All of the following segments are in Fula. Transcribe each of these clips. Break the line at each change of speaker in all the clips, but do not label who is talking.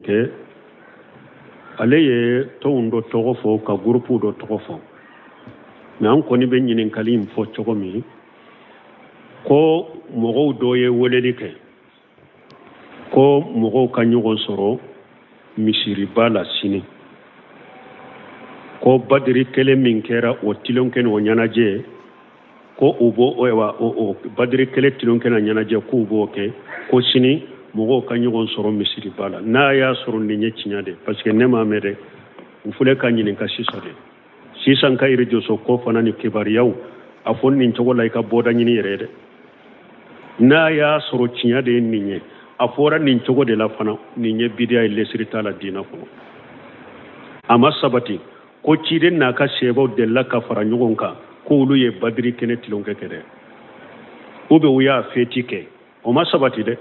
ke ale ye tɔnw dɔ tɔgɔ fɔ ka gurupu dɔ tɔgɔ fɔ mais an kɔni bɛ ɲininkali in fɔ cogo min ko mɔgɔw dɔ ye weleli kɛ ko mɔgɔw ka ɲɔgɔn sɔrɔ misiriba la sini ko badiri kelen min kɛra o tilonkɛ o ɲɛnajɛ ko u b'o o badiri kelen tilonkɛ na ɲɛnajɛ k'u b'o kɛ ko sini mɔgɔw ka ɲɔgɔn sɔrɔ misiriba la n'a y'a sɔrɔ nin ye tiɲɛ de parce que ne m'a mɛn dɛ u filɛ ka ɲininka sisan de sisan ka rejoso ko fana ni kibariyaw a fɔ nin cogo la i ka bɔda ɲini yɛrɛ dɛ n'a y'a sɔrɔ tiɲɛ de ye nin ye a fɔra nin cogo de la fana nin ye bidiya ye lesiri t'a la diinɛ kɔnɔ a ma sabati ko ciden n'a ka sɛbɛw delila ka fara ɲɔgɔn kan k'olu ye badiri kɛnɛ tilonkɛ kɛ dɛ ou bien u y'a feti kɛ o ma sabati dɛ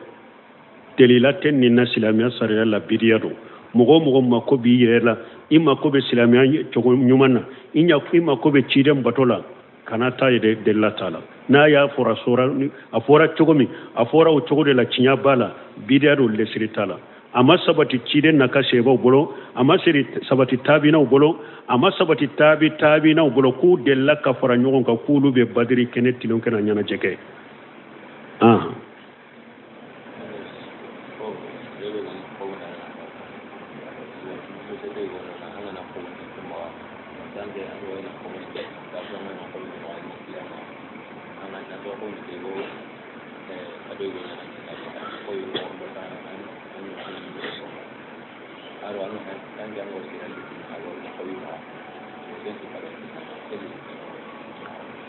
delila tɛ nin na silamɛya sariya la bidiya don mɔgɔ mɔgɔ mako b'i yɛrɛ la i mako bɛ silamɛya cogo ɲuman na i mako bɛ ciden bato la kana taa ye dɛ delila t'a la n'a y'a fɔra a fɔra cogo min a fɔra o cogo de la tiɲɛ b'a la bidiya don lesiri t'a la a ma sabati ciden n'a ka sɛbɛw bolo a ma sabati taabinaw bolo a ma sabati taabinaw bolo k'u delila ka fara ɲɔgɔn kan k'olu bɛ badiri kɛnɛ tilonkɛ na ɲɛnajɛ kɛ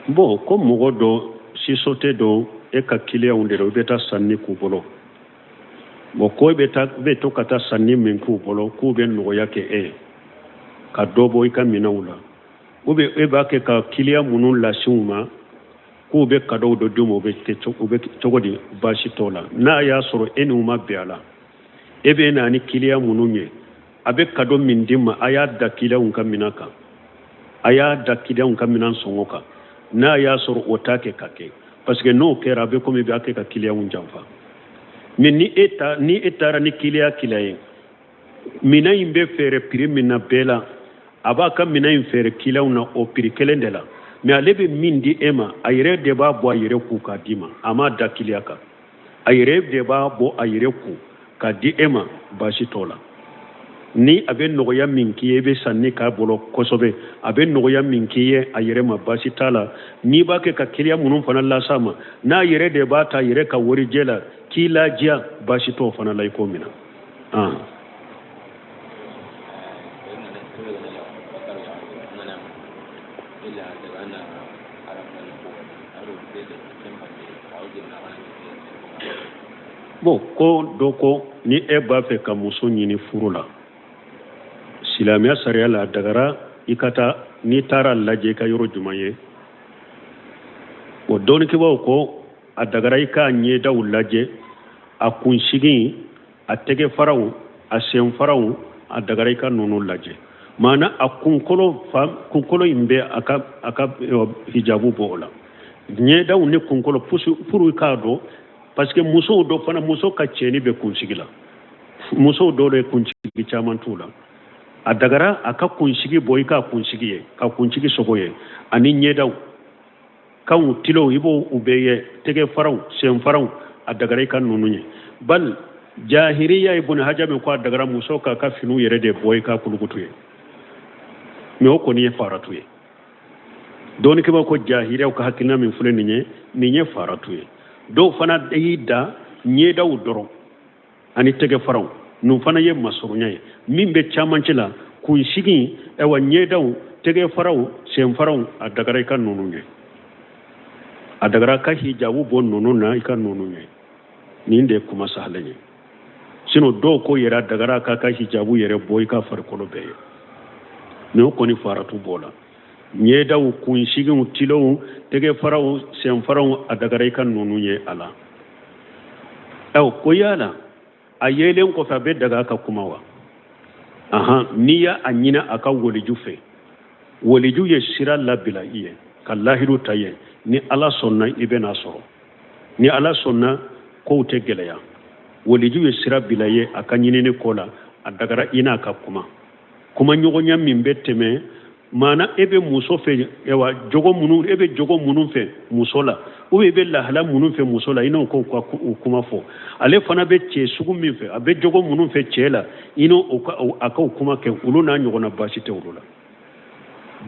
bon ko mɔgɔ dɔ sisote dɔ e ka kiliyanw de la u bɛ taa sanni k'u bolo bon ko e bɛ to ka taa sanni min k'u bolo k'u bɛ nɔgɔya kɛ e ye ka dɔ bɔ i ka minɛnw la ou bien e b'a kɛ ka kiliyan minnu lase u ma k'u bɛ cadeau dɔ d'u ma u bɛ cogo di baasi t'o la n'a y'a sɔrɔ e n'u ma bɛn a la e bɛ na ni kiliyan minnu ye a bɛ cadeau min d'i ma a y'a da kiliyanw ka minɛn kan a y'a da kiliyanw ka minɛn sɔngɔ kan n'a y'a sɔrɔ o t'a kɛ ka kɛ parce que n'o kɛra a bɛ komi i b'a kɛ ka kiliyanw janfa mais ni e taara ni kiliyan ye minɛn in bɛ feere prix min na bɛɛ la a b'a ka minɛn in feere kiliyanw na o prix kelen de la mais ale bɛ min di e ma a yɛrɛ de b'a bɔ a yɛrɛ kun k'a d'i ma a m'a da kiliyan kan a yɛrɛ de b'a bɔ a yɛrɛ kun k'a di e ma baasi t'o la ni a bɛ nɔgɔya min k'i ye i bɛ sanni k'a bolo kosɛbɛ a bɛ nɔgɔya min k'i ye a yɛrɛ ma baasi t'a la n'i b'a kɛ ka kiliyan minnu fana las'a ma n'a yɛrɛ de b'a ta a yɛrɛ ka warijɛ la k'i lajiya baasi t'o fana la i ko min na bon ko dɔ ko ni e b'a fɛ ka muso ɲini furu la silamɛya sariya la a dagara i ka taa n'i taara lajɛ i ka yɔrɔ jumɛn ye o dɔɔninkɛbaaw ko a dagara i k'a ɲɛdaw lajɛ a kunsigi a tɛgɛ faraw a sen faraw a dagara i ka nɔnɔ lajɛ maana a kunkolo in bɛ a ka hijabu bɔ o la ɲɛdaw ni kunkolo pour k'a dɔn parce que muso ka cɛnni bɛ kunsigi la musow dɔw de kunsigi caman t'u la a dagara a ka kunsigi bɔ i ka kunsigi ye ka kunsigi sogo ye ani ɲɛdaw kanw tilow i b'o u bɛɛ ye tɛgɛ faraw sen faraw a dagara i ka nunu ye bal jahiriya ibn hajar min ko a dagara muso ka finiw yɛrɛ de bɔ i ka kulukutu ye mais o kɔni ye faratu ye dɔɔninkɛbaaw ko jahiriyaw ka hakilina min filɛ nin ye faratu ye dɔw fana y'i da ɲɛdaw dɔrɔn ani tɛgɛ faraw nun fana ye masurunya ye min bɛ camancɛ la kunsigi ɛwa ɲɛdaw tɛgɛ faraw sen faraw a dagara i ka nunu ye a dagara ka hijabu bɔ nunu na i ka nunu ye nin de ye kuma sahalen ye sinon dɔw ko yɛrɛ a dagara ka hijabu yɛrɛ bɔ i ka farikolo bɛɛ ye mais o kɔni faratu b'o la ɲɛdaw kunsigiw tilow tɛgɛ faraw sen faraw a dagara i ka nunu ye a la ko yala a yelen kɔfɛ a bɛ daga a ka kuma wa n'i y'a ɲini a ka waliju fɛ waliju ye sira labila i ye ka lahiru ta ye ni ala sɔnna i bɛ n'a sɔrɔ ni ala sɔnna kow tɛ gɛlɛya waliju ye sira bila ye a ka ɲinini ko la a dagara ina ka kuma ɲɔgɔnya min bɛ tɛmɛ mana ebe muso fɛ ewa jogo munun ebe jogo munun fɛ muso la ou ebe lahala munun fɛ muso la ino ko kuma fɔ ale fana bɛ cɛ sugu min fɛ a bɛ jogo munun fɛ cɛ la ino a ka kuma kɛ olu n'a ɲɔgɔnna baasi tɛ olu la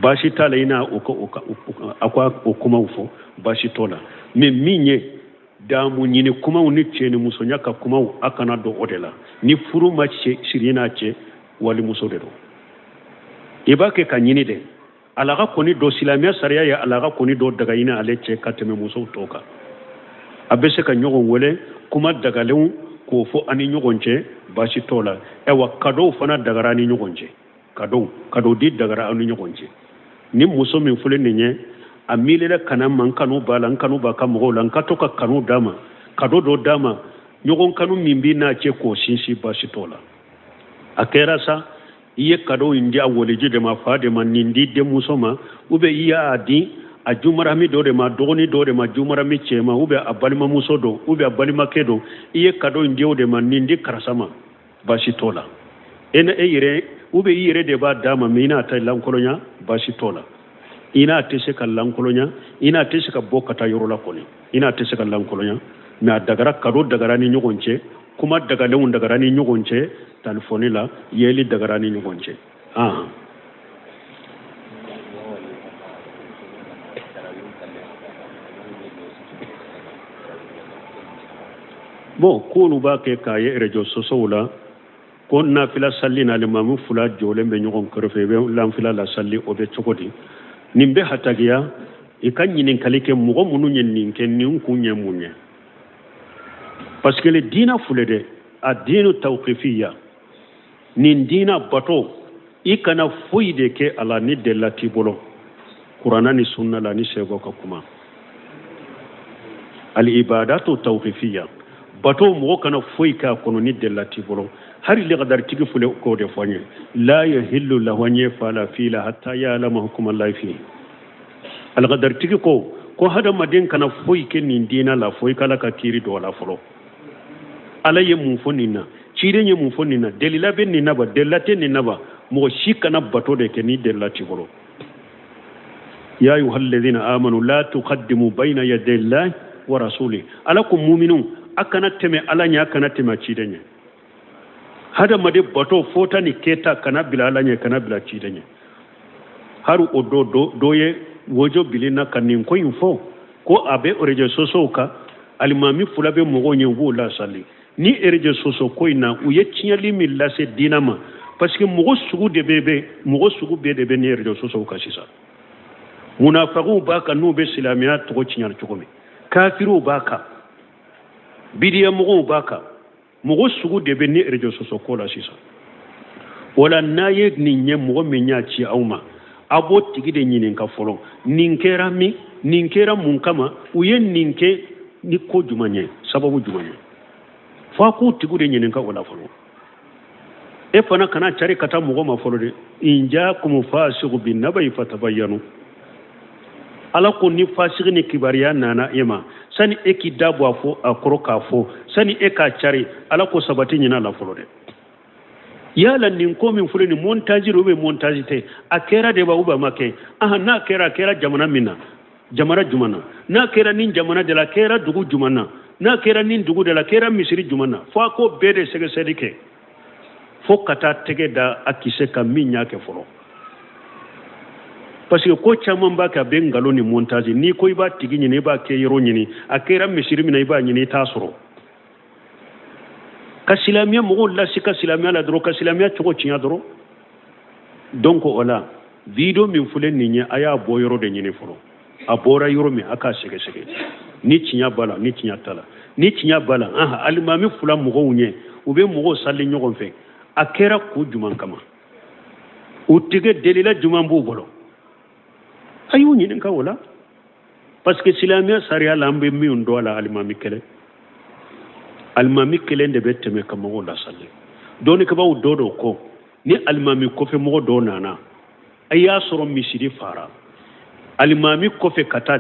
baasi t'a la ina a ko kumaw fɔ baasi t'o la mais min ye damu ɲini kumaw ni cɛ ni musoya ka kumaw a kana dɔn o de la ni furu ma siri n'a cɛ wali muso de don i b'a kɛ ka ɲini de ala ka kɔni dɔ silamɛya sariya ye ala ka kɔni dɔ daga ɲini ale cɛ ka tɛmɛ musow tɔw kan a bɛ se ka ɲɔgɔn wele kuma dagalenw k'o fɔ ani ɲɔgɔn cɛ baasi t'o la wa kadow fana dagara ani ɲɔgɔn cɛ kadow di dagara ani ɲɔgɔn cɛ ni muso min filɛ nin ye a miirila kana ma n kanu b'a la n kanu b'a ka mɔgɔw la n ka to ka kanu d'a ma kado dɔ d'a ma ɲɔgɔn kanu min b'i n'a cɛ k'o sinsin baasi t'o la a kɛra sa i ye kado in di a waliji de ma fa de ma nin di denmuso ma ou bien i y'a di a jumarami dɔ de ma dɔgɔni dɔ de ma jumarami cɛ ma ou bien a balimamuso dɔ ou bien a balimakɛ dɔ i ye kado in di o de ma nin di karisa ma baasi t'o la e yɛrɛ ou bien i yɛrɛ de b'a d'a ma mais i n'a ta lankolonya baasi t'o la i n'a tɛ se ka lankolonya i n'a tɛ se ka bɔ ka taa yɔrɔ la kɔni i n'a tɛ se ka lankolonya mais a dagara kado dagara ni ɲɔgɔn cɛ kuma dagalenw dagara ni ɲɔgɔn cɛ telefoni la yeli dagara ni ɲɔgɔn cɛ bon k'olu b'a kɛ k'a ye réseaux sociaux la ko nafila salli na limamu fula jɔlen bɛ ɲɔgɔn kɛrɛfɛ i bɛ lanfila la salli o bɛ cogo di nin bɛ hatagiya i ka ɲininkali kɛ mɔgɔ minnu ye nin kɛ nin kun ye mun ye parce que le dina fule de a dinu tawqifiya nin dina bato i kana foyi de kɛ a la ni delila t'i bolo kurana ni sunna la ni sɛbɛw ka kuma al ibadatu tawqifiya bato mɔgɔ kana foyi k'a kɔnɔ ni delila t'i bolo hari lagadartigi fule k'o de fɔ n ye la yahillu lahu an yafala fi la hatta ya'lama hukma allahi fi algadartigi ko hadamaden kana foyi kɛ nin dina la foyi kala ka kiiri dɔ la fɔlɔ ala ye mun fɔ nin na ciiden ye mun fɔ nin na delila bɛ nin na ba delila tɛ nin na ba mɔgɔ si kana bato de kɛ ni delila t'i bolo ya ayuha alladhina amanu la tuqaddimu bayna yaday llahi wa rasuli ala ko mu'minun a kana tɛmɛ ala ɲɛ a kana tɛmɛ ciiden ɲɛ hadamaden bato fota ni keta kana bila ala ɲɛ kana bila ciiden ɲɛ hari o dɔ ye wojo bilina ka nin ko in fɔ ko a bɛ réseaux sociaux kan alimami fula bɛ mɔgɔw ɲɛ u b'o lasali ni réseaux sociaux ko in na u ye tiɲɛli min lase diina ma parce que mɔgɔ sugu bɛɛ de bɛ ni réseaux sociaux kan sisan munafaqiw b'a kan n'u bɛ silamɛya tɔgɔ tiɲɛ cogo min kafiriw b'a kan bidiya mɔgɔw b'a kan mɔgɔ sugu de bɛ ni réseaux sociaux ko la sisan wala n'a ye nin ye mɔgɔ min y'a ci aw ma a b'o tigi de ɲininka fɔlɔ nin kɛra min nin kɛra mun kama u ye nin kɛ ni ko jumɛn ye sababu jumɛn ye fo a k'o tigi de ɲininka o la fɔlɔ e fana kana cari ka taa mɔgɔ ma fɔlɔ de in jaakum fasiqun binnabain fatabayyanu ala ko ni fasigi ni kibariya nana e ma sani e k'i da bɔ a kɔrɔ k'a fɔ sani e k'a cari ala ko sabati ɲina la fɔlɔ dɛ yala nin ko min filɛ nin montage ou bien montage tɛ a kɛra de ba ou bien a ma kɛ n'a kɛra a kɛra jamana min na jamana jumɛn na n'a kɛra nin jamana de la a kɛra dugu jumɛn na n'a kɛra nin dugu de la a kɛra misiri jumɛn na fo a ko bɛɛ de sɛgɛsɛgɛli kɛ fo ka taa tɛgɛ da a kisɛ kan min y'a kɛ fɔlɔ parce que ko caman b'a kɛ a bɛ nkalon ni montage n'i ko i b'a tigi ɲini i b'a kɛ yɔrɔ ɲini a kɛra misiri min na i b'a ɲini i t'a sɔrɔ ka silamɛya mɔgɔw lasi ka silamɛya la dɔrɔn ka silamɛya cogo tiɲɛ dɔrɔn donc o la video min filɛ nin ye a y'a bɔ yɔrɔ de ɲini fɔlɔ a bɔra yɔrɔ min a k'a sɛgɛsɛgɛ ni tiɲɛ b'a la ni tiɲɛ t'a la ni tiɲɛ b'a la alimami fila mɔgɔw ɲɛ u bɛ mɔgɔw sali ɲɔgɔn fɛ a kɛra ko jumɛn kama u tigɛ delila jumɛn b'u bolo a y'u ɲininka o la parce que silamɛya sariya la an bɛ min dɔn a la alimami kɛlɛ alimami kelen de bɛ tɛmɛ ka mɔgɔw lasali dɔnnikabaw dɔ dɔ kɔ ni alimami kɔfɛ mɔgɔ dɔw nana a y'a sɔrɔ misiri fara alimami kɔfɛ ka taa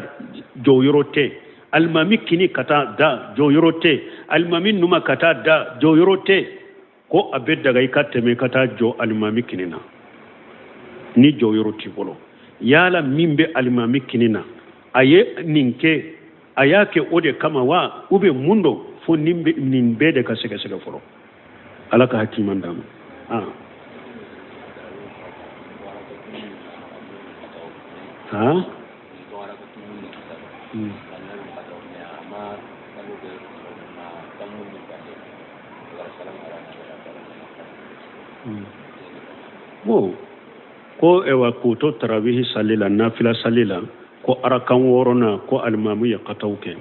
jɔ yɔrɔ tɛ alimami kini ka taa da jɔ yɔrɔ tɛ alimami numa ka taa da jɔ yɔrɔ tɛ ko abe daga i ka tɛmɛ ka taa jɔ alimami kini na ni jɔyɔrɔ t'i bolo yala min bɛ alimami kini na a ye nin kɛ a y'a kɛ o de kama wa ou bien mun don fo nin bɛɛ de ka sɛgɛsɛgɛ fɔlɔ ala ka hakiman d'a ma bon ko ewa kuto tarawihi salila nafila salila ko arakan worona ko alimamu ya katauke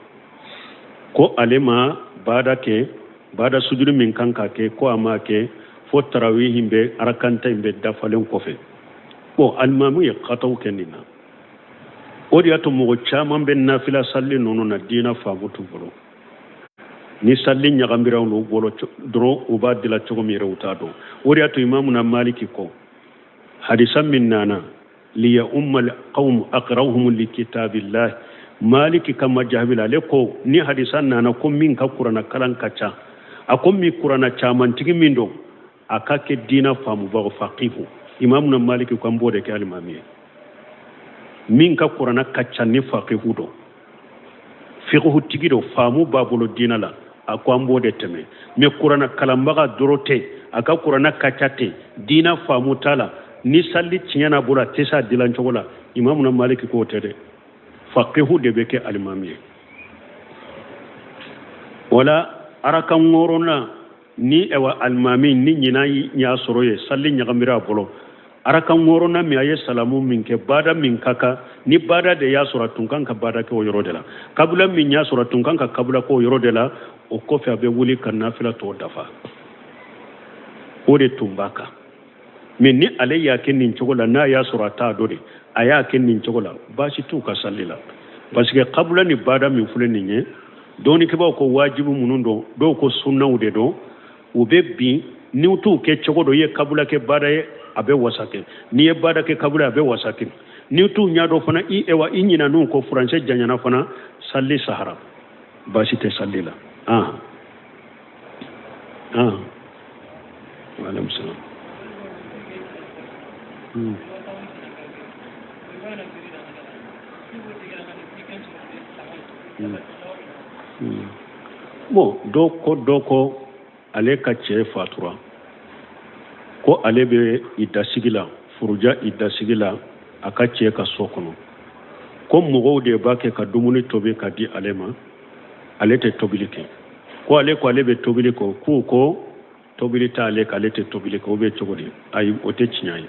ko alima bada sujudi min kanka ke ko amake fo tarawihi be arakanta be dafalen kofe bon alimamu ya katauke nina odi ato mo chaman be nafila salli nono na dina famutu bolo ni salli nyagambira no bolo dro ubadila chogomi rewtado odi ato imamu na maliki ko hadisan min nana liya ummal qawm aqra'uhum likitabillah maliki kama jahbila leko ni hadisan nana ko min ka qur'ana kalan kacha akom mi qur'ana chaman tigi min do akake dina famu ba faqihu imamu na maliki ko mbode ke alimami min ka qur'ana kacha ni faqihu do fiqhu tigi do famu babolo dina la akwa mbode teme me qur'ana kalambaga dorote aka qur'ana kacha te dina famu tala ni salli tiɲɛna bolo tɛ se a dilan cogo la imamu na maliki k'o tɛ dɛ faqihu de bɛ kɛ alimami ye wala arakan wɔɔrɔnan ni ewa alimami ni ɲinan y'a sɔrɔ ye salli ɲagamira a bolo arakan wɔɔrɔnan min a ye salamu min kɛ bada min ka kan ni bada de y'a sɔrɔ a tun kan ka bada kɛ o yɔrɔ de la kabila min y'a sɔrɔ a tun kan ka kabila kɛ o yɔrɔ de la o kɔfɛ a bɛ wuli ka nafila tɔ dafa o de tun b'a kan mais ni ale y'a kɛ nin cogo la n'a y'a sɔrɔ a t'a dɔ de a y'a kɛ nin cogo la baasi t'u ka salli la parce que kabula ni bada min filɛ nin ye dɔɔnikɛbaw ko wajibu minnu don dɔw ko sunnaw de don u bɛ bin n'i t'u kɛ cogo dɔ i ye kabula kɛ bada ye a bɛ wasa kɛ n'i ye bada kɛ kabula a bɛ wasa kɛ n'i t'u ɲɛ dɔn fana i ɲinan'u ko furancɛ janyana fana salli sahara baasi tɛ salli la waalaikum salam bon doko ale ka cɛ fatura ko ale bɛ idasigi la furuja idasigi la a ka cɛ ka so kɔnɔ ko mɔgɔw de b'a kɛ ka dumuni tobi ka di ale ma ale tɛ tobili kɛ ko ale bɛ tobili kɛ k'u ko tobili t'ale k'ale tɛ tobili kɛ o bɛ cogo di ayi o tɛ tiɲɛ ye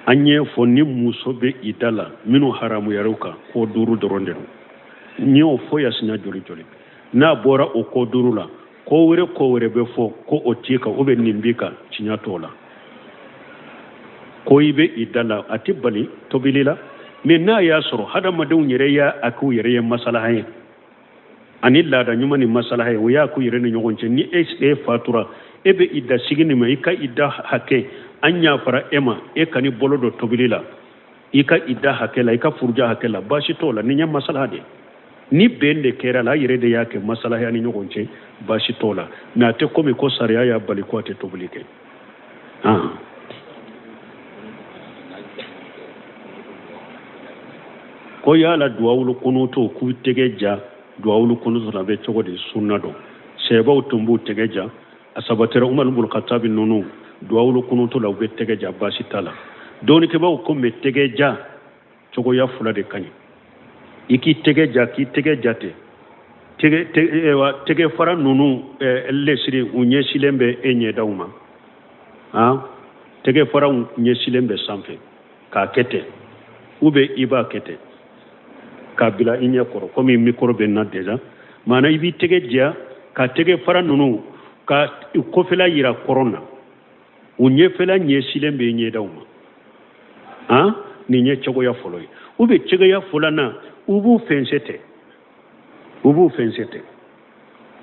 an ye fɔ ni muso bɛ i da la minnu haramuyar'u kan ko 5 dɔrɔn de don n y'o fɔ yasinya joli n'a bɔra o ko 5 la ko wɛrɛ bɛ fɔ ko o t'i kan o bɛ nin b'i kan tiɲɛ t'o la ko i bɛ i da la a tɛ bali tobili la mais n'a y'a sɔrɔ hadamadenw yɛrɛ y'a k'u yɛrɛ ye masalaha ye ani laada ɲuman ni masalaha ye o y'a k'u yɛrɛ ni ɲɔgɔn cɛ ni e fatura e bɛ i da sigi nin ma i ka i da hakɛ an y'a fara e ma e ka ni bolo dɔ tobili la i ka i da hakɛ la i ka furuja hakɛ la baasi t'o la ni ɲɛ masalaha de ni bɛn de kɛra la a yɛrɛ de y'a kɛ masalahaya ni ɲɔgɔn cɛ baasi t'o la mais a tɛ komi ko sariya y'a bali ko a tɛ tobili kɛ ko yala duwawulu kunuto k'u tɛgɛ ja duwawulu kunuto la bɛ cogo di sunna dɔn sɛbaw tun b'u tɛgɛ ja a sabatɛra Umar ibn Khattab ninnu duwawulu kunuto la u bɛ tɛgɛ ja baasi t'a la dɔɔnikɛbaw ko mɛ tɛgɛ ja cogoya 2 de ka ɲi i k'i tɛgɛ ja ten tɛgɛ fara ninnu lesiri u ɲɛsilen bɛ e ɲɛdaw ma tɛgɛ fara ɲɛsilen bɛ sanfɛ k'a kɛ ten ou bien i b'a kɛ ten k'a bila i ɲɛ kɔrɔ komi micro bɛ n na déjà maana i b'i tɛgɛ ja ka tɛgɛ fara ninnu ka kɔfɛla yira kɔrɔn na u ɲɛfɛla ɲɛsilen bɛ i ɲɛdaw ma nin ye cogoya fɔlɔ ye ou bien cogoya 2nan u b'u fɛnsɛ tɛ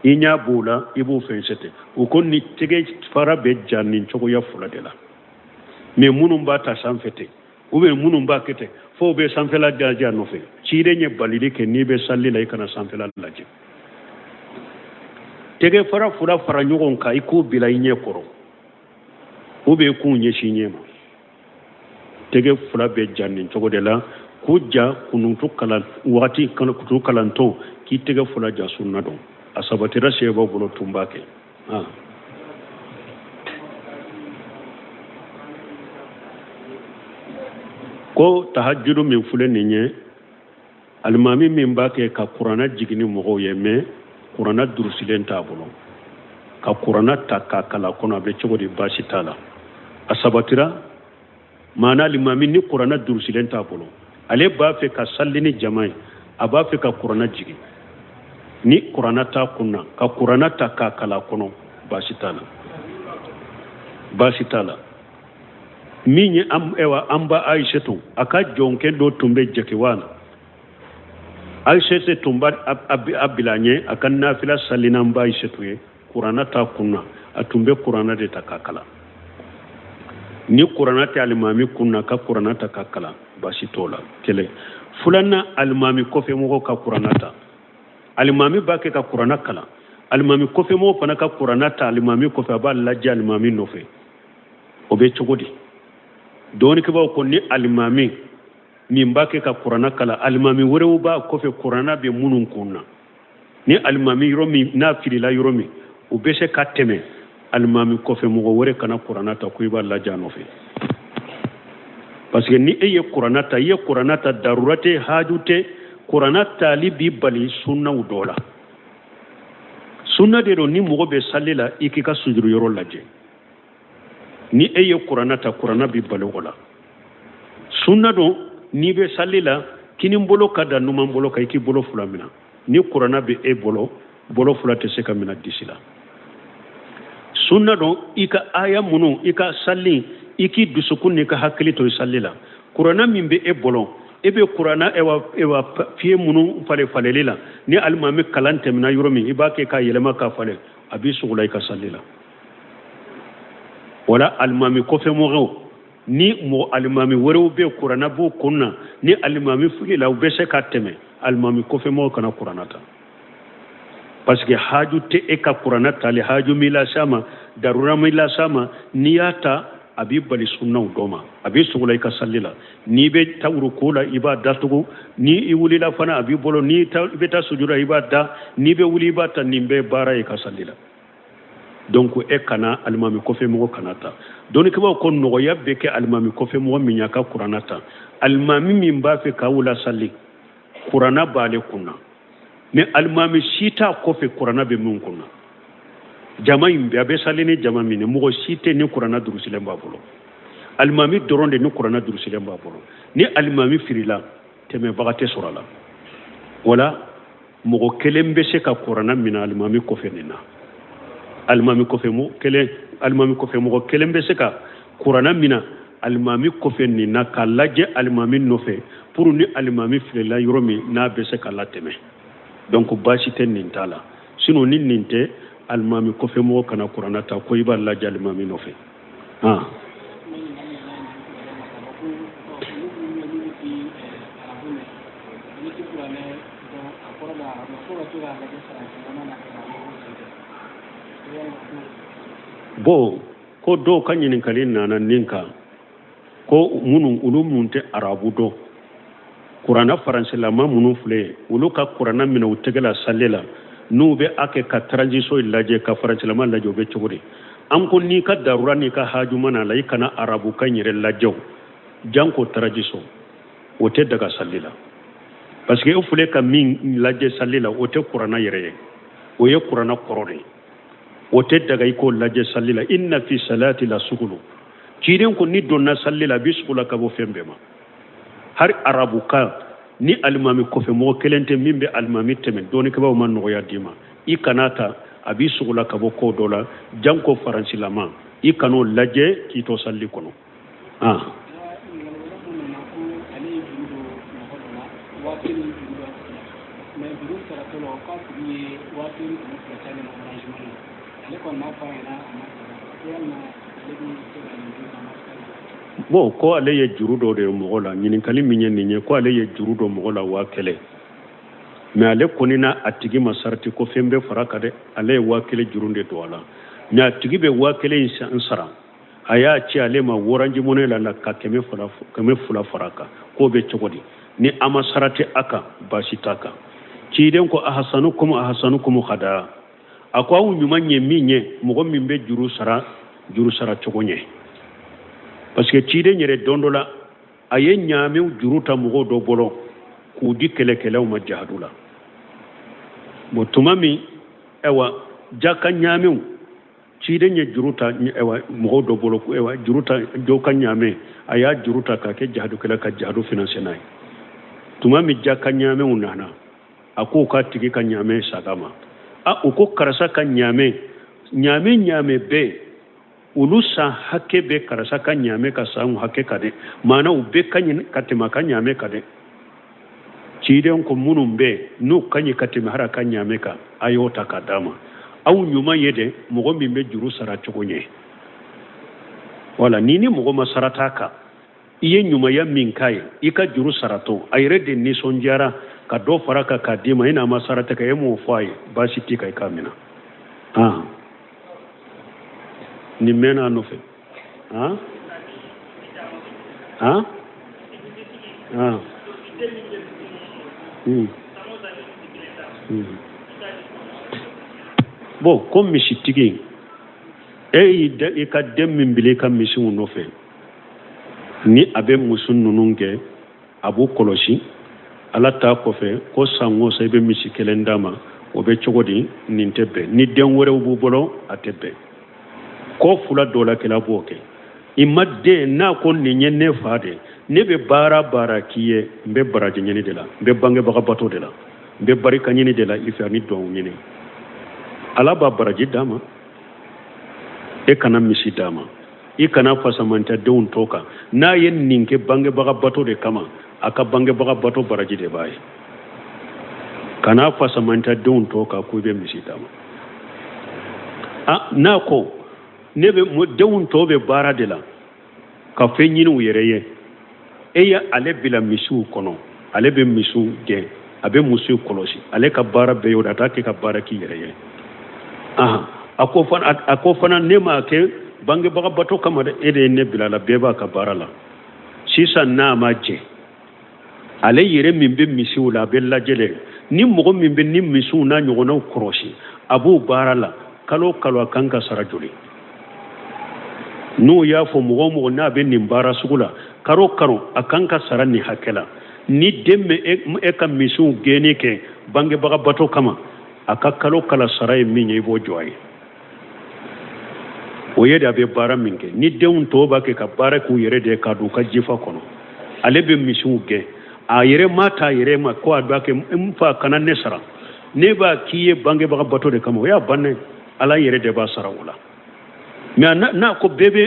i ɲa b'u la i b'u fɛnsɛ tɛ u ko ni tɛgɛ fara bɛ ja nin cogoya 2 de la mais minnu b'a ta sanfɛ ten ou bien minnu b'a kɛ ten fo bɛ sanfɛla jaja nɔfɛ ciren ye balili kɛ n'i bɛ salli la i kana sanfɛla lajɛ tege fara fula fara ɲɔgɔn kan i k'o bila i ɲɛ kɔrɔ u bɛ k'u ɲɛsin ɲɛ ma tege fula bɛ ja nin cogo de la k'u ja kununtu kalan wagati kutu kalantɔ k'i tege fula ja sunna dɔn a sabatira sɛbɛ bolo tun b'a kɛ ko tahajjudu min filɛ nin ye alimami min b'a kɛ ka kuranna jigin ni mɔgɔw ye mais kuranna durusilen t'a bolo ka kuranna ta k'a kala kɔnɔ a bɛ cogo di baasi t'a la a sabatira maana alimami ni kuranna durusilen t'a bolo ale b'a fɛ ka salli ni jama ye a b'a fɛ ka kuranna jigin ni kuranna t'a kunna ka kuranna ta k'a kala kɔnɔ baasi t'a la baasi t'a la min ye an ba Aishatu a ka jɔnkɛ dɔ tun bɛ Jakiwa la Aishatu tun b'a a bila an ye a ka nafila salina an ba Aishatu ye kuranna t'a kunna a tun bɛ kuranna de ta k'a kala ni kuranna tɛ alimami kunna ka kuranna ta k'a kala baasi t'o la kelen filanan alimami kɔfɛmɔgɔ ka kuranna ta alimami b'a kɛ ka kuranna kala alimami kɔfɛmɔgɔ fana ka kuranna ta alimami kɔfɛ a b'a lajɛ alimami nɔfɛ o bɛ cogo di dɔɔnikɛbaw ko ni alimami min b'a kɛ ka kuranna kala alimami wɛrɛw b'a kɔfɛ kuranna bɛ minnu kunna ni alimami yɔrɔ min n'a filila yɔrɔ min o bɛ se ka tɛmɛ alimami kɔfɛ mɔgɔ wɛrɛ kana kuranna ta ko i b'a lajɛ a nɔfɛ parce que ni e ye kuranna ta i ye kuranna ta darura tɛ haaju tɛ kuranna tali b'i bali sunnaw dɔ la sunna de don ni mɔgɔ bɛ sali la i k'i ka sujuru yɔrɔ lajɛ ni e ye kuranna ta kuranna b'i bali o la sunna don n'i bɛ sali la kini bolo ka da numan bolo kan i k'i bolo fila minɛ ni kuranna bɛ e bolo bolo fila tɛ se ka minɛ disi la sunna don i ka aya minnu i ka sali i k'i dusukun n'i ka hakili to i sali la kuranna min bɛ e bolo e bɛ kuranna ewa fiye minnu faleli la ni alimami kalan tɛmɛna yɔrɔ min i b'a kɛ k'a yɛlɛma k'a falen a b'i sugula i ka sali la wala alimami kɔfɛmɔgɔw ni mɔgɔ alimami wɛrɛw bɛ kuranna b'o kunna ni alimami filila u bɛ se ka tɛmɛ alimami kɔfɛmɔgɔw kana kuranna ta parce que haaju tɛ e ka kuranna tali haaju min las'a ma darura min las'a ma n'i y'a ta a b'i bali sunnaw dɔ ma a b'i sugula i ka sali la n'i bɛ taa ruku la i b'a datugu ni i wulila fana a b'i bolo i bɛ taa sujuda i b'a da n'i bɛ wuli i b'a ta nin bɛɛ baara ye ka sali la donc e kana alimami kɔfɛmɔgɔ kana ta dɔɔnikɛbaw ko nɔgɔya bɛ kɛ alimami kɔfɛmɔgɔ min y'a ka kuranna ta alimami min b'a fɛ k'aw lasali kuranna b'ale kunna mais alimami si t'a kɔfɛ kuranna bɛ min kunna jama in bɛ a bɛ sali ni jama min ye mɔgɔ si tɛ ni kuranna durusilen b'a bolo alimami dɔrɔn de ni kuranna durusilen b'a bolo ni alimami firila tɛmɛbaga tɛ sɔrɔ a la wala mɔgɔ kelen bɛ se ka kuranna minɛ alimami kɔfɛ nin na alimami kɔfɛmɔgɔ kelen bɛ se ka kuranna minɛ alimami kɔfɛ nin na k'a lajɛ alimami nɔfɛ pour ni alimami filila yɔrɔ min n'a bɛ se ka latɛmɛ donc baasi tɛ nin t'a la sinon ni nin tɛ alimami kɔfɛmɔgɔ kana kuranna ta ko i b'a lajɛ alimami nɔfɛ bon ko dɔw ka ɲininkali nana nin kan ko olu minnu tɛ arabu dɔn kuranna faransilama minnu filɛ olu ka kuranna minɛ u tɛgɛ la sali la n'u bɛ a kɛ ka transition lajɛ ka faransilama lajɛ o bɛ cogo di an ko n'i ka darura n'i ka haaju mana la i kana arabu kan yɛrɛ lajɛ janko transition o tɛ daga sali la parce que e filɛ ka min lajɛ sali la o tɛ kuranna yɛrɛ ye o ye kuranna kɔrɔ de ye o tɛ daga i k'o lajɛ sali la inna fi salati la sugulu ciiden ko ni donna sali la a b'i sugula ka bɔ fɛn bɛɛ ma hari arabu kan ni alimami kɔfɛmɔgɔ kelen tɛ min bɛ alimami tɛmɛ dɔɔnikɛbaw ma nɔgɔya d'i ma i kana ta a b'i sugula ka bɔ ko dɔ la janko faransilama i kan'o lajɛ k'i to sali kɔnɔ bon ko ale ye juru dɔ de mɔgɔ la ɲininkali min ye nin ye ko ale ye juru dɔ mɔgɔ la 1000 mais ale konina a tigi ma sarati ko fɛn bɛ fara ka dɛ ale ye 1000 juru de don a la mais a tigi bɛ 1000 in sara a y'a ci ale ma Orange Money la ka 200 fara kan k'o bɛ cogo di ni a ma sarati a kan baasi t'a kan ciden ko ahasanukum khada a ko aw ɲuman ye min ye mɔgɔ min bɛ juru sara cogo ɲɛ parce que ciden yɛrɛ don dɔ la a ye ɲaamew juru ta mɔgɔw dɔ bolo k'u di kɛlɛkɛlaw ma jihadu la bon tuma min jaka ɲaamew ciden ye juru ta mɔgɔw dɔ bolo juru ta dɔw ka ɲaame a y'a juru ta k'a kɛ jihadukɛla ka jihadu financer n'a ye tuma min jaka ɲaamew nana a k'o ka tigi ka ɲaame saga ma u ko karisa ka ɲaame bɛɛ olu san hakɛ bɛ karisa ka ɲaame ka san hakɛ ka dɛ maana u bɛɛ ka ɲi ka tɛmɛ ka ɲaame ka dɛ ciden ko minnu bɛ n'u ka ɲi ka tɛmɛ hara ka ɲaame kan a y'o ta k'a d'a ma aw ɲuman ye dɛ mɔgɔ min bɛ juru sara cogo ɲɛ wala ni mɔgɔ ma sarata kan i ye ɲumanya min k'a ye i ka juru saratɔ a yɛrɛ de nisɔndiyara ka dɔ fara kan k'a d'i ma i n'a ma sarata kan e m'o fɔ a ye baasi t'i kan i k'a minɛ nin mɛnna a nɔfɛ bon ko misitigi i ka den min bila i ka misiw nɔfɛ ni a bɛ muso ninnu kɛ a b'u kɔlɔsi ala t'a kɔfɛ ko san o san i bɛ misi kelen d'a ma o bɛ cogo di nin tɛ bɛn ni den wɛrɛw b'u bolo a tɛ bɛn ko fula dɔ la kɛla b'o kɛ i ma den n'a ko nin ye ne fa de ne bɛ baara k'i ye n bɛ baraji ɲini de la n bɛ bangebaga bato de la n bɛ barika ɲini de la i fɛ ani dɔn ɲini ala b'a baraji d'a ma e kana misi d'a ma i kana fasamanta denw tɔ kan n'a ye nin kɛ bangebaga bato de kama a ka bangebaga bato baraji de b'a ye kana fasamanta denw tɔ kan ko i bɛ misi d'a ma n'a ko ne bɛ denw tɔ bɛ baara de la ka fɛn ɲini u yɛrɛ ye e ye ale bila misiw kɔnɔ ale bɛ misiw gɛn a bɛ musow kɔlɔsi ale ka baara bɛɛ y'o de a t'a kɛ ka baara k'i yɛrɛ ye a ko fana ne m'a kɛ bangebaga bato kama dɛ e de ye ne bila la bɛɛ b'a ka baara la sisan n'a ma jɛ ale yɛrɛ min bɛ misiw la a bɛ lajɛ dɛ ni mɔgɔ min bɛ ni misiw n'a ɲɔgɔnnaw kɔlɔsi a b'o baara la kalo kalo a kan ka sara joli n'o y'a fɔ mɔgɔ mɔgɔ n'a bɛ nin baara sugu la karo karo a kan ka sara nin hakɛ la ni den bɛ e ka misiw gɛnni kɛ bangebaga bato kama a ka kalo kala sara ye min ye i b'o jɔ a ye o ye de a bɛ baara min kɛ ni denw tɔw b'a kɛ ka baara k'u yɛrɛ de k'a don u ka jifa kɔnɔ ale bɛ misiw gɛn a yɛrɛ ma t'a yɛrɛ ma ko a b'a kɛ n fa kana ne sara ne b'a k'i ye bangebaga bato de kama o y'a bannen ala yɛrɛ de b'a sara o la mais n'a ko bɛɛ bɛ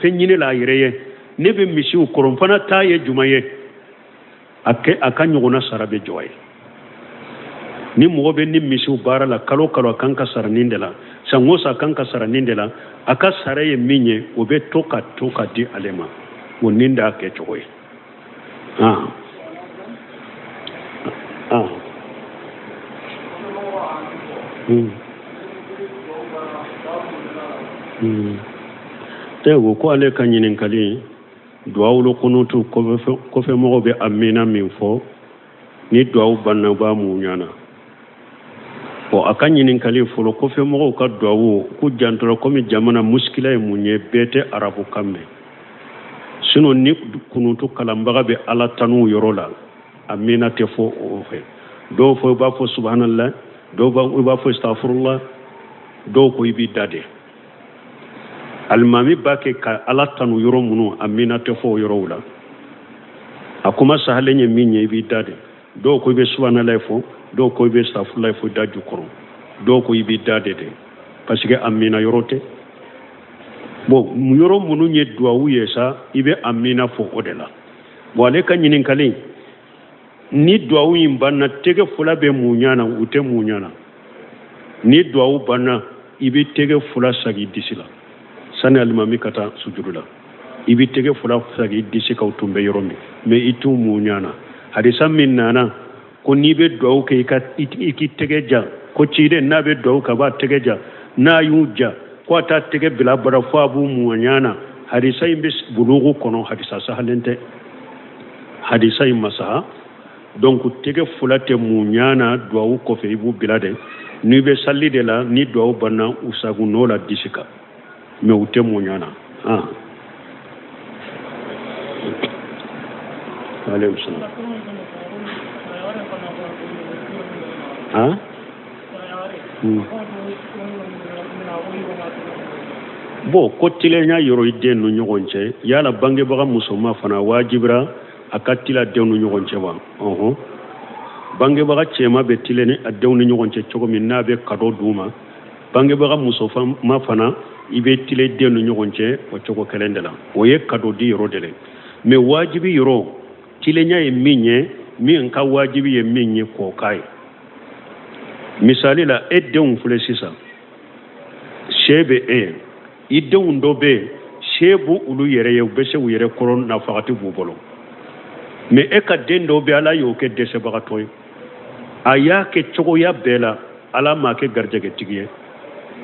fɛn ɲini la a yɛrɛ ye ne bɛ misiw kɔrɔ n fana t'a ye juma ye a ka ɲɔgɔnna sara bɛ jɔ a ye ni mɔgɔ bɛ ni misiw baara la kalo kalo a kan ka sara nin de la san o san a kan ka sara nin de la a ka sara ye min ye o bɛ to ka di ale ma o nin de y'a kɛ cogo ye ko ale ka ɲininkali duwawu kunutu kɔfɛ mɔgɔw bɛ amina min fɔ ni duwawu banna u b'a mun ɲana a ka ɲininkali fɔlɔ kɔfɛ mɔgɔw ka duwawu ko jantora komi jamana muskila ye mun ye bɛɛ tɛ arabu kan mɛn sinon ni kunutu kalanbaga bɛ ala tanu yɔrɔ la amina tɛ fɔ o fɛ dɔw fɔ i b'a fɔ subhanallah dɔw b'a fɔ astaghfirullah dɔw ko i b'i da de alimami b'a kɛ ka ala tanu yɔrɔ minnu amina tɛ fɔ o yɔrɔw la a kuma sahalen ye min ye i b'i da de dɔw ko i bɛ subhanallah fɔ dɔw ko i bɛ astaghfirullah fɔ da jukɔrɔ dɔw ko i b'i da de parce que amina yɔrɔ tɛ bon yɔrɔ minnu ye duwawu ye sa i bɛ amina fɔ o de la bon ale ka ɲininkali ni duwawu in banna tɛgɛ fila bɛ mun ɲana u tɛ mun ɲana ni duwawu banna i bɛ tɛgɛ fila sagi disi la sani alimami ka taa sujudu la i bɛ tɛgɛ fila sagi disi kan tun bɛ yɔrɔ min mais i t'u mun ɲana hadisa min nana ko ni be do ke iki tegeja ko cide na be do ka ba tegeja na yuja ko ta tege bila bara fa bu muanyana hadisa imbis bulugu kono hadisa sahalente hadisa masaha donc tege fulate muanyana do ko fe bu bilade ni be salli de la ni do banna usagu no la disika me ute muanyana alayhi salam bo ko tilenya yoro ide no nyogonche yala bange baga musoma fana wajibra akatila de no nyogonche wa bange baga chema be tilene ade no nyogonche chogo minna be kado duma bange baga musofa ma fana ibe tile de no nyogonche o chogo kelendela o ye kado di yoro dele me wajibi yoro tilenya e minye mi nka wajibi ye minye ko kai misali la edon fule sisa shebe idon dobe shebu ulu yere ye bese wu yere koron na fakati bubolo me eka dendo be ala yo ke dese bagatoy aya ke chogo ya bela ala ma ke garjege tigiye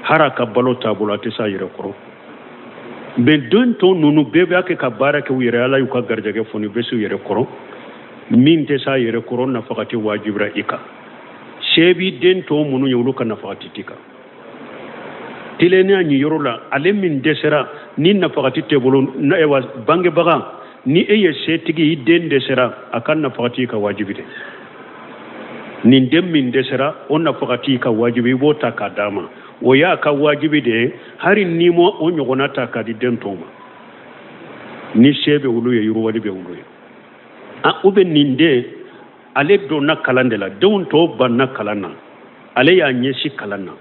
haraka balo tabula tisa yere koro be don to nunu bebe ake ka barake wu yere ala yu ka garjege foni bese yere koro min tesa yere koron na fakati wajibra ika shebi den to munu yulu kana fakati tika tilenia ni yorola ale min desera ni na fakati tebolo na ewa bange baga ni eye setigi den desera akan na fakati ka wajibide ni dem min desera on na fakati ka wajibi bota ka dama o ya ka wajibide hari ni mo on yogona ta ka di den toma ni shebe ulu ye yuru wali be ulu a ube ninde ale do na kalandela don to banna kalana ale ya nyeshi kalana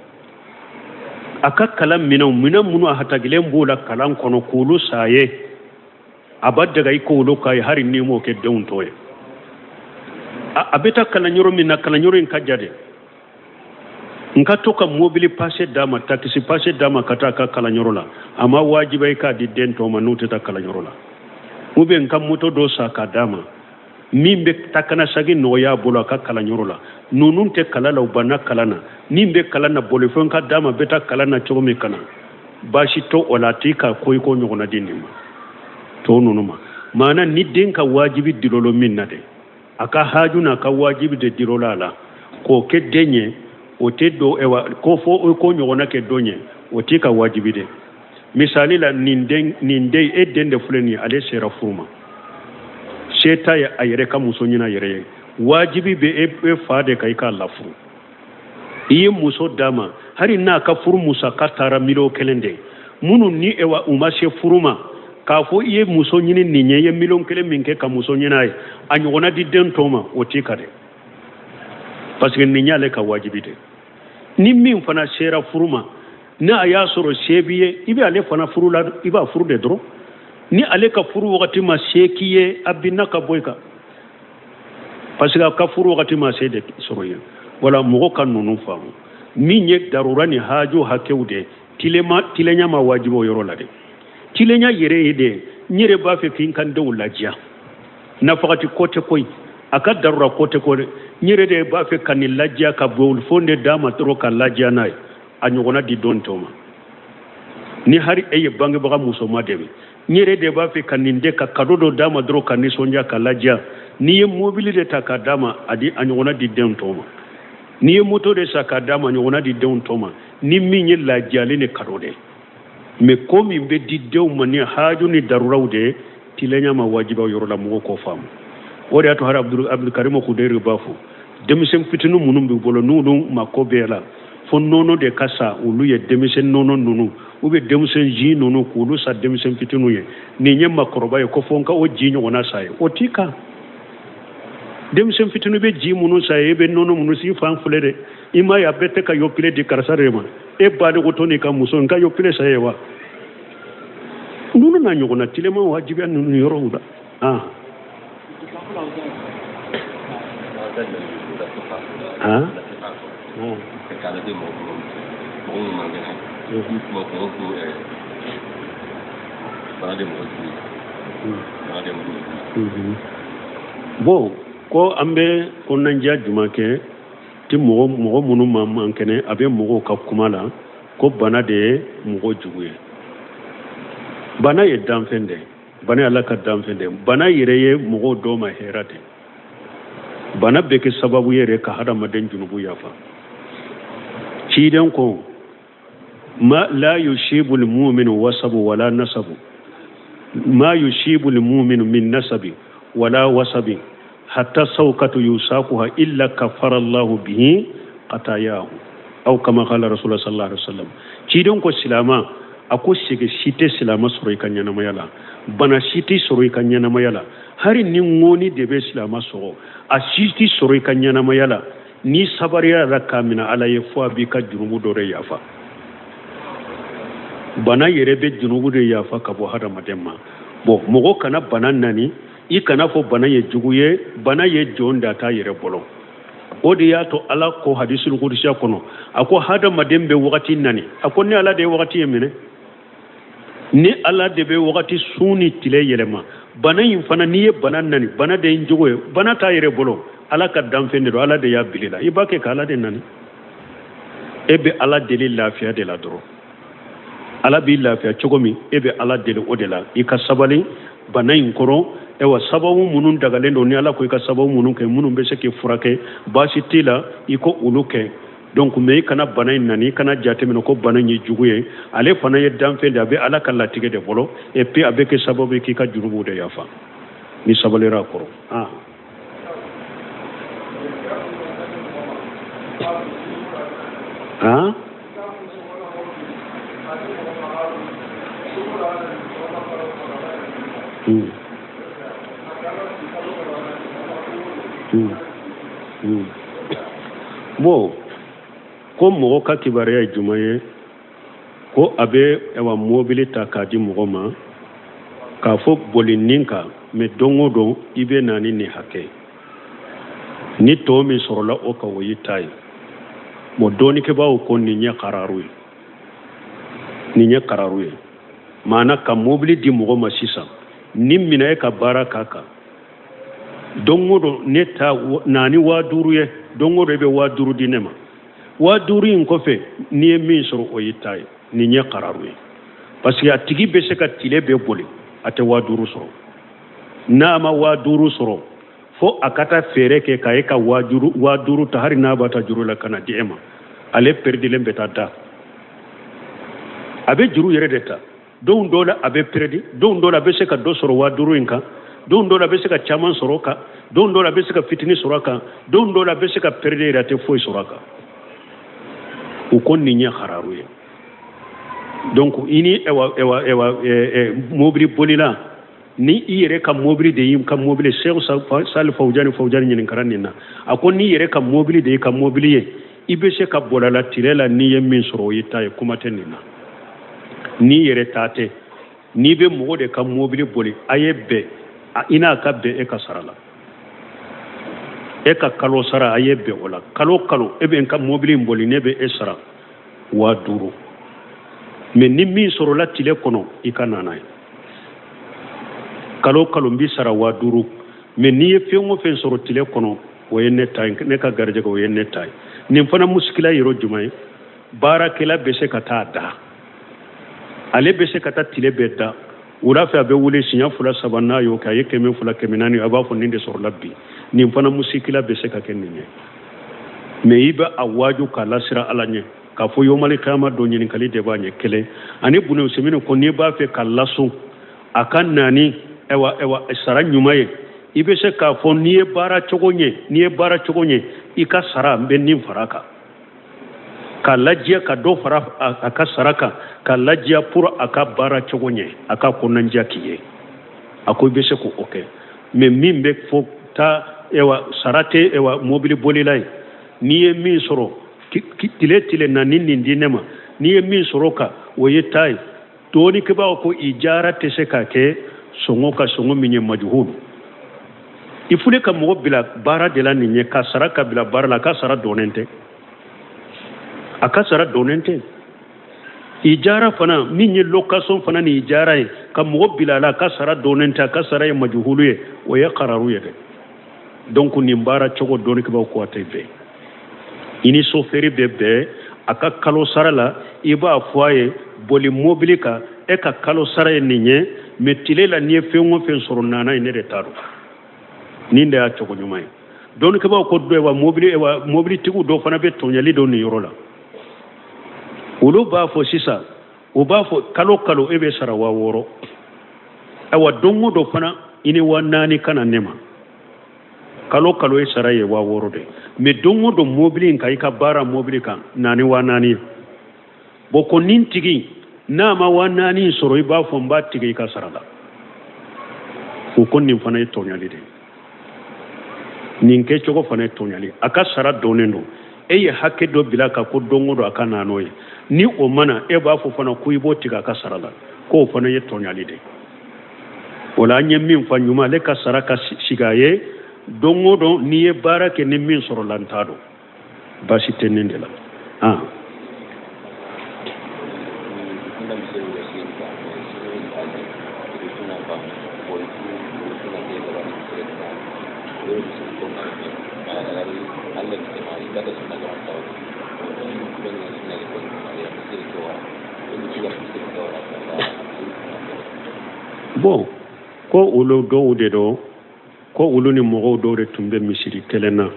aka kalam mina munu hatagilen bola kalan kono kulu saye abadda ga iko kai hari ni mo ke don toye abeta kalanyoro mina kalanyoro in kajade nka toka mobile passe dama taxi passe dama kata ka kalanyoro la ama wajibai ka di den to manuta ta kalanyoro la ube nka moto do sa ka dama nimbe takana sagi noya bola ka kalanyoro la nunun te kalala ubana kalana nimbe kalana bolifon ka dama beta kalana chomi kana bashi to olatika koy ko nyogona dinima to nunuma mana ni denka wajibi dilolo minnade aka hajuna ka wajibi de dilolala ko ke denye o te do ewa ko fo ko nyogona ke donye o tika wajibi de misali la ninde edende fuleni ale sera fuma sheta ya ayere ka muso nyina yere wajibi be e faade kai ka lafu iye muso dama hari na ka furu musa ka tara milo kelende munu ni ewa umashe furuma ka fo iye muso nyini ninye ye milon kele minke ka muso nyina ay anyona di den toma o tikade parce que ninya le ka wajibi de ni min fana shera furuma na aya soro shebiye ibe ale fana furula iba furu de dro ni ale ka furu wakati ma shekiye abina ka boyka parce que ka furu wakati ma sede soroye wala mugo kan nunu famu minye darurani hajo hakewde tilenya ma wajibo yoro lade tilenya yere ide nyere ba fe kin kan daw lajja na fakati kote koy aka darura kote ko nyere de ba fe kan lajja ka bol fonde dama tro ka lajja nay anyogona di don toma ni hari eye bange baga musoma debi nyere de ba fe kaninde ka kadodo dama dro kanni sonja kalaja ni mobilité ta ka dama adi anyona di den toma ni moto de sa ka dama anyona di den toma ni minye la jali ne kadode me komi be di dew mani haaju ni darurawde tilenya ma wajiba yoro la mo ko fam wori ato har abdul karim ko de ribafu demisem fitinu munum be bolo nunu makobela fon nono de kasa ulu ye demisen nono nunu ube demisen ji nono kulu sa demisen fitinu ye ni nyemma koroba ye ko fonka o ji nyona saye o tika demisen fitinu be ji munu saye be nono munu si fan fulede ima ya bete ka yopile di karsarema e bade ko toni ka muso nka yopile saye wa nunu na nyona tilema wajibi an nunu yoro uda bon ko ambe onanja jumake ti mogo munu man kene abe mogo ka kuma la ko bana de mogo juguye bana ye danfende bana ala ka danfende bana yere mogo do ma herate bana be ke sababu yere ka hada maden junubu yafa ciiden ko ma la yushibu almu'minu wasabu wala nasabu ma yushibu almu'minu min nasabi wala wasabi hatta sawkatu yusaquha illa kafara Allahu bihi qatayahu aw kama qala rasulullah sallallahu alaihi wasallam ciiden ko silama ako sege site silama soro ikanyana mayala bana site soro ikanyana mayala hari ni ngoni debe silama soro a site soro ikanyana mayala ni sabariya rakamina ala yefo abika junubu dore yafa bana yerebe junubu de yafa kabo hada mademma bo mogo kana bana nani i kana fo bana ye juguye bana ye jonda ta yere bolo odi ya to ala ko hadisul qudsi kono ako hada madembe wakati nani ako ni ala de wakati yemene ni ala de be wakati suni tile yelema bana yin fana ni ye bana nani bana de juguye bana ta yere bolo ala ka danfende do ala de ya bilila ibake ka ala de nani ebe ala deli lafiya de la doro ala bi lafiya cogomi ebe ala deli o de la i ka sabali bana in koro ewa sababu munun dagalen do ni ala ko i ka sababu munun ke munun be se ke furake basi tila i ko ulu ke donc me kana bana in nani kana jatemino ko bana ni juguye ale fana ye danfende abe ala ka latige de bolo et puis abe ke sababu ki ka jurubu de yafa ni sabalera koro Bo ko mogo ka kibariya jumaye ko abe ewa mobili ta ka di mogo ma ka fo boli ninka me dongo don ibe nani ni hake ni to mi sorola o ka woyi tai mo doni ke bawo ko ni nya qararu mana ka mobili di mogo ma sisa nimmina ka baraka ka dongo do neta nani wa duru ye dongo do be wa duru dinema wa duru in kofe ni min soro o yitai ni nya qararu parce que atigi be se ka tile be boli ate wa duru soro na ma wa duru soro fo akata fere ke ka ka wa duru tahari na bata juru la kana diema ale perdi lembe tata abe juru yere deta don dola abe perdi don dola be se ka do soro wa duru inka don dola be se ka chaman soroka don dola be se ka fitini soroka don dola be se ka perdi rate foi soroka u konni nya khararu ye donc ini ewa mobili bolila ni yere ka mobili de yim ka mobili cheikh sal fawjani nyin karanina akon ni yere ka mobili de ka mobili ye ibe se ka bolala tirela ni yemin soro yita e kuma tenina ni yere tate ni be mo de ka mobili boli ayebe ina ka be e ka sarala e ka kalo sara ayebe wala kalo ebe ka mobili boli nebe esra wa duru mais ni min soro la tile kono ikanana kalo mbi sara wa duru mais ni ye fengo fen soro tile kono o yenne tay ne ka garje ko yenne tay nim fana muskila yiro jumay barakela bese kata da ale bese kata tile bedda ura fa be wule sinya fula sabana yo ka yeke men fula keminani aba fo ninde soro labbi nim fana muskila bese ka kenni mais iba awaju kala sira alanye ka fo yomali kama do nyin kali de banye kele ani bunu semino ko ni ba fe kallasu akan nani ewa sara nyumaye ibe se ka fo ni bara chogonye ika sara mbenni faraka ka lajia ka do fara aka saraka ka lajia pour aka bara chogonye aka konanja kiye ako ibe se ko okay mais mimbe fo ta ewa sarate ewa mobile bolilay ni min soro tile na nini ndinema ni min soro ka woyetai toni ke ba ko ijara te se ka ke songo minye majhul ifule ka mo bila bara de la ninye ka saraka bila bara la ka sara donente aka sara donente ijara fana minye location fana ni ijara ka mo bila la ka sara donente ka sara majhulu ye o ya qararu ye donc nimbara chogo doni ke ba ko atebe ini soferi bebe aka kalo sarala iba foye boli mobilika e ka kalo sara ninye metile la nie fengo fen soro nana ine retaro ninde a chogo nyumai doni ke ba ko do wa mobili tigu do fana be tonyali do ni yorola ulo ba fo sisa o ba fo kalo ebe sara wa woro awa dongo do fana ini wa nani kana nema kalo e sara ye wa woro de me dongo do mobili nka ika bara mobili kan nani wa nani boko nintigi na ma wa nani soro iba fo mba tigi ka sara la ko nin fana tonyali de nin ke chogo fana tonyali aka sara donendo eye hakke do bilaka ko dongo do aka nanoye ni o mana e ba fo fana ku ibo tiga ka sara la ko fana ye tonyali de wala nye min fa nyuma le ka sara ka sigaye dongo do ni e bara ke ni min soro lantado basi tenende la bon ko ulo do de do ko ulu ni mogo do re tumbe misiri kelena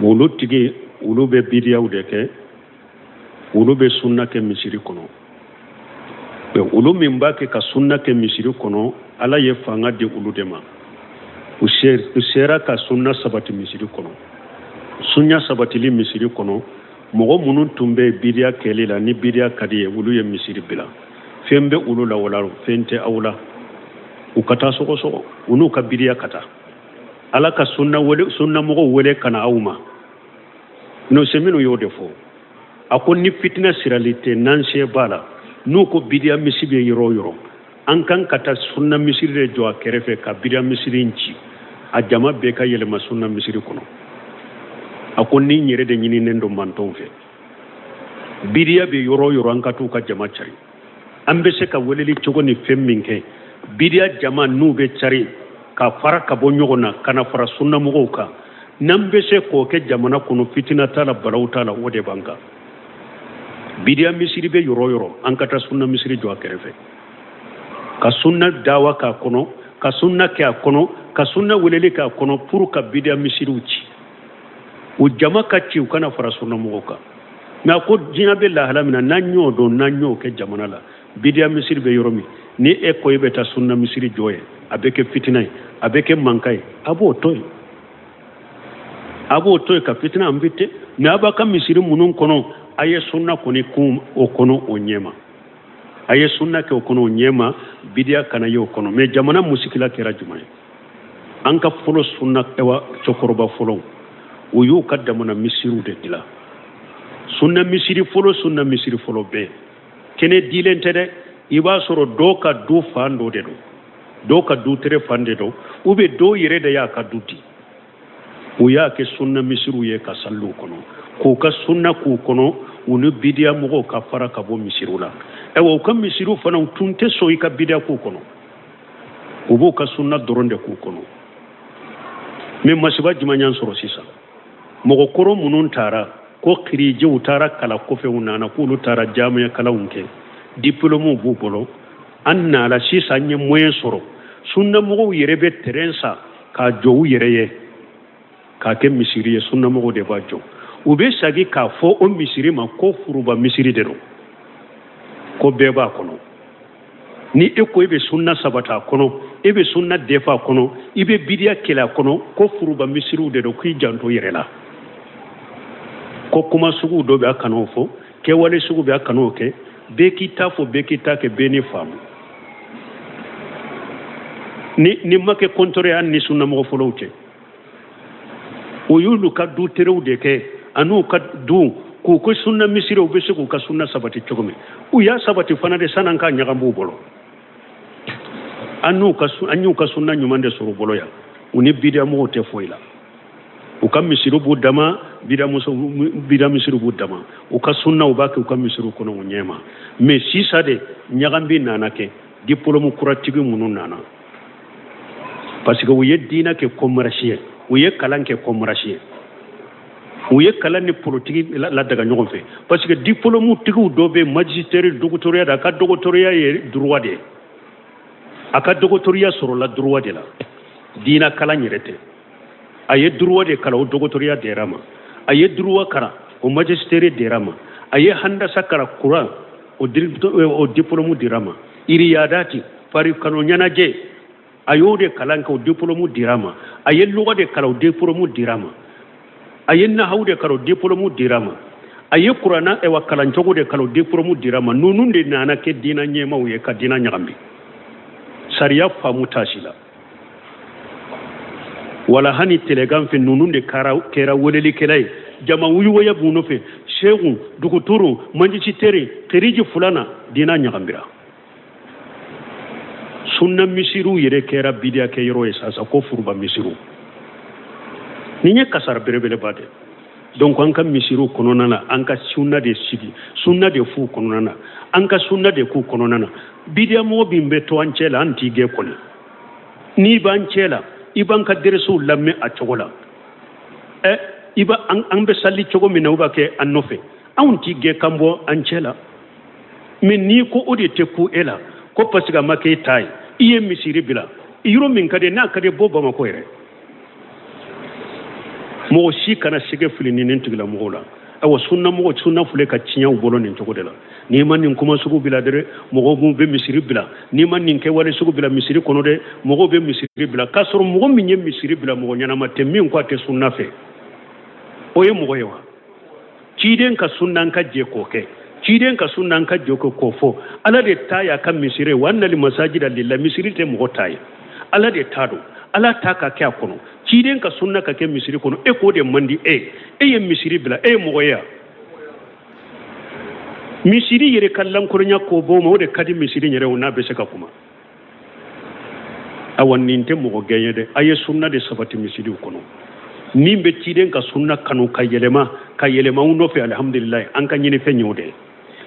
ulu tigi ulu be bidiya ude ke ulu be sunna ke misiri kono be ulu mimba ke ka sunna ke misiri kono ala ye fanga de ulu de ma usera ka sunna sabati misiri kono sunya sabati li misiri kono mogo munun tumbe bidiya kelila ni bidiya kadiye ulu ye misiri bila fembe ulu la wala fente awla ukata soko unu ka bidiya kata ala ka sunna mogo wele kana awma no semino yo defo akon ni fitna siralite nanse bala nu ko bidiya misibe yoro an kan kata sunna misire jo kerefe ka bidiya misirinci a jama be ka yele ma sunna misiri kono akon ni nyere de nyini nendo manton fe bidiya be yoro an katu ka jama chari ambe se ka weleli chogo ni femminke bidiya jama nube cari ka fara ka bo nyogona kana fara sunna mogo ka nambe se ko ke jamana kono fitina tala balaw tala wode banka bidiya misiri be yoro an kata sunna misiri jo kerefe ka sunna dawa ka kono ka sunna ke kono ka sunna welele ka kono pour ka bidiya misiri uci u jama ka ci kana fara sunna mogo ka na ko jina be la halamina nanyo do nanyo ke jamana la bidiya misiri be yoromi ni e ko yebeta sunna misiri joye abeke fitinay abeke mankay abo toy ka fitina ambite na abaka misiri munun kono aye sunna koni kum o kono o nyema aye sunna ke o kono o nyema bidiya kana yo kono me jamana musikila kera jumay anka folo sunna ewa chokoroba folo uyu kaddamana misiru de dila sunna misiri folo be kene dilente de iba soro do ka du fando de do ka du tere fande do ube do yere de ya ka duti o ya ke sunna misiru ye ka sallu kono ko ka sunna ku kono unu bidiya mogo ka fara ka bo misiru la e wo ka misiru fana tunte so ka bidiya ku kono ubo ka sunna doronde ku kono me masiba jimanyan soro sisa mogo koro munun tara ko kirije utara kala kofe unana kulu tara jamu ya kala unke diplôme bu bolo anna la sisa nye moyen soro sunna mogo yerebe terensa ka jowu yereye ka ke misiri ye sunna mogo de ba jo ube sagi ka fo o misiri ma ko furuba misiri de do ko beba kono ni eko ibe sunna sabata kono ibe sunna defa kono ibe bidia kela kono ko furuba misiri de do ki janto yerela ko kuma sugu do be akano fo ke wale sugu be akano ke bekita fo bekita ke beni famu ni make kontore an ni sunna mo folowte o yulu ka du terew de ke anu ka du ko sunna misiro be sugu ka sunna sabati chogome u ya sabati fana de sanan ka nyagambu bolo anu ka sunna nyumande suru bolo ya uni bidia mo te foila u kam misiru budama bida misiru budama u ka sunna u bake u kam misiru kono nyema me sisa de nyagambi nanake diplôme kuratigi munun nana parce que u ye diina kɛ commercier u ye kalan kɛ commercier u ye kalan ni politique la daga ɲɔgɔn fɛ parce que diplôme tigiw dɔ bɛ magistère doctorat da ka doctorat ye droit de a ka doctorat sɔrɔla droit de la diina kalan yɛrɛ tɛ a ye droit de kalan o doctorat dira ma a ye droit kalan o magistère dira ma a ye handasa kalan Kuran o diplôme dira ma iriyadati fari kanu ɲɛnajɛ a y'o de kalan kɛ o diplôme dira ma a ye lugha de kalan o diplôme dira ma a ye nahawu de kalan o diplôme dira ma a ye kurana kalancogo de kalan o diplôme dira ma ninnu de nana kɛ diina ɲɛmaaw ye ka diina ɲagami sariya faamu t'a si la wala hani telegram fɛ ninnu de kɛra welelikɛla ye jama wuyuwaya b'u nɔfɛ seku duguturu manjisitere kiriji fulana diina ɲagamira sunna misiru yɛrɛ kɛra bidiya kɛ yɔrɔ ye sasa ko furuba misiru nin ye kasara belebeleba de donc an ka misiru kɔnɔna na an ka sunna de sigi sunna de fu kɔnɔna na an ka sunna de k'u kɔnɔna na bidiya mɔgɔ min bɛ to an cɛ la an t'i gɛn kɔni n'i b'an cɛ la i b'an ka deresow lamɛn a cogo la i ba an bɛ sali cogo min na u b'a kɛ an nɔfɛ anw t'i gɛn kan bɔ an cɛ la mais n'i ko o de tɛ ku e la ko parce que a ma kɛ e ta ye i ye misiri bila yɔrɔ min ka di n'a ka di bɔ Bamako yɛrɛ mɔgɔ si kana sɛgɛ fili ni nin tigilamɔgɔw la awa sunna file ka tiɲɛw bolo nin cogo de la n'i ma nin kuma sugu bila dɛ mɔgɔw bɛ misiri bila n'i ma nin kɛwale sugu bila misiri kɔnɔ dɛ mɔgɔw bɛ misiri bila k'a sɔrɔ mɔgɔ min ye misiri bila mɔgɔ ɲɛnama tɛ min ko a tɛ sunna fɛ o ye mɔgɔ ye wa ciden ka sunna an ka jɛ k'o kɛ ciden ka sunna an ka jɛ k'o fɔ ala de ta y'a ka misiri wa annal masajida lillah misiri tɛ mɔgɔ ta ye ala de ta don ala ta ka kɛ a kɔnɔ ciden ka sunna ka kɛ misiri kɔnɔ e k'o de man di e ye misiri bila e ye mɔgɔ ye misiri yɛrɛ ka lankolonya k'o bɔ ma o de ka di misiri yɛrɛ o n'a bɛ se ka kuma awa nin tɛ mɔgɔ gɛn ye dɛ a ye sunna de sabati misiriw kɔnɔ min bɛ ciden ka sunna kanu ka yɛlɛma u nɔfɛ alhamdulilayi an ka ɲini fɛn y'o de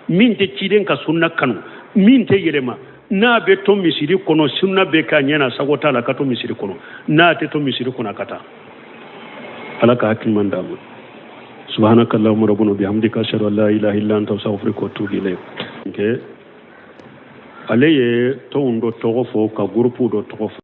min tɛ ciden ka sunna kanu min tɛ yɛlɛma n'a bɛ to misiri kɔnɔ sunna bɛ k'a ɲɛna sago t'a la ka to misiri kɔnɔ n'a tɛ to misiri kɔnɔ a ka taa ala ka hakiliman d'a ma subhanaka allahumma rabbana bihamdika ashhadu an la ilaha illa anta astaghfiruka wa atubu ilayk ale ye tɔnw dɔ tɔgɔ fɔ ka groupe dɔ tɔgɔ fɔ